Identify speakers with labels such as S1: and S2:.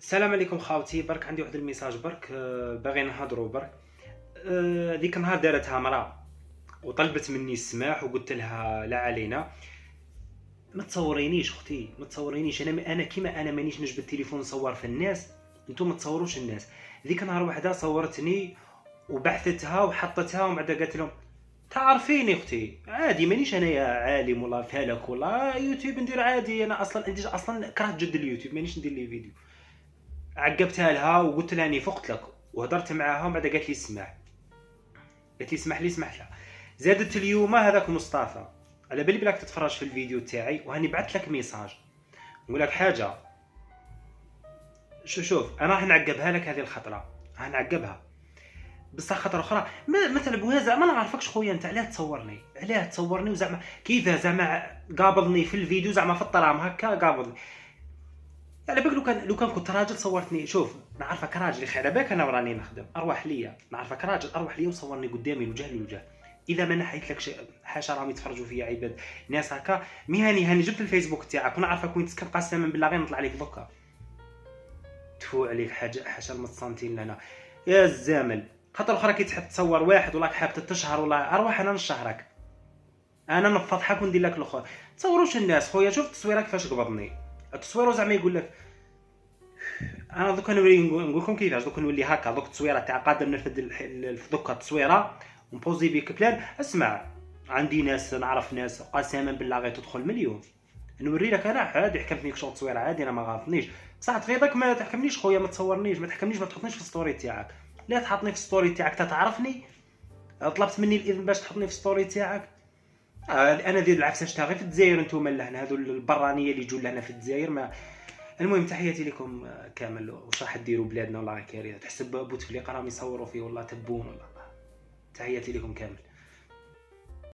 S1: السلام عليكم خاوتي. برك عندي واحد الميساج برك، باغي نهضروا برك. ذيك النهار دارتها مرا وطلبت مني السماح وقلت لها لا علينا. ما تصورينيش اختي، ما تصورينيش. انا كيما انا مانيش نجبد التليفون نصور في الناس، انتم ما تصوروش الناس. ذيك النهار وحده صورتني وبعثتها وحطتها ومن بعد قالت لهم تعرفيني اختي عادي، مانيش انايا عالم ولا فالك ولا يوتيوب ندير عادي. انا اصلا كرهت جد اليوتيوب، مانيش ندير لي فيديو. عقبتها لها وقلت لها اني فقت لك وهضرت معاها ومن بعد قالت لي اسمح. قالت لي اسمح لي، سمحت لها. زادت اليوم هذاك مصطفى على بالي بلاك تتفرج في الفيديو تاعي وهاني بعثت لك ميساج نقول لك حاجه. شوف انا راح نعقبها لك هذه الخطره، راح نعقبها بصح خطره اخرى. ما تلعبوها زعما. ما نعرفكش خويا، انت علاه تصورني؟ علاه تصورني وزعما كيف زعما قابضني في الفيديو زعما في الطرام هكا قابضني؟ على بالك لو كان كنت راجل صورتني. شوف نعرفك راجل يخي، على بالك انا وراني نخدم اروح ليا، نعرفك راجل اروح ليا وصورني قدامي الوجه للوجه. اذا ما نحيت لك شيء حاشا راهم يتفرجوا فيا عباد ناس هكا مهني. هاني جبت الفيسبوك تاعك ونعرفك وين تسكن، قسما بالله غير نطلع لك دوكا. تفو عليك حاجه حاشا المتصنتين لنا يا الزامل. خاطر الاخرى كي تحب تصور واحد ولا حاب تشهر ولا اروح انا نشهرك، انا نفضحك وندير لك الاخر. تصوروش الناس خويا. شوف التصويره كيفاش قبضني. التصوير زعما يقول لك انا دوكا نولي نقول لكم كيفاش دوك نولي هكا. دوك التصويره تاع قادر نرفد في دوكا التصويره ونبوزي بيك بلان. اسمع عندي ناس، نعرف ناس قسما بالله غير تدخل مليون. نوري لك انا عادي حكمتني شغل تصويره عادي، انا ما غلطنيش. بصح تفيضك ما تحكمنيش خويا، ما تصورنيش، ما تحكمنيش، ما تحطنيش في الستوري تاعك. لا تحطني في الستوري تاعك تعرفني. طلبت مني الاذن باش تحطني في الستوري تاعك. انا ذي العفسه شتا غير في الجزائر، انتم لهنا هذو البرانيه اللي يجوا لهنا في الجزائر. ما المهم تحياتي لكم كامل. واش راح ديروا بلادنا والله كارثه. تحسب بوتفليقه راهم يصوروا فيه والله تبون والله. تحياتي لكم كامل.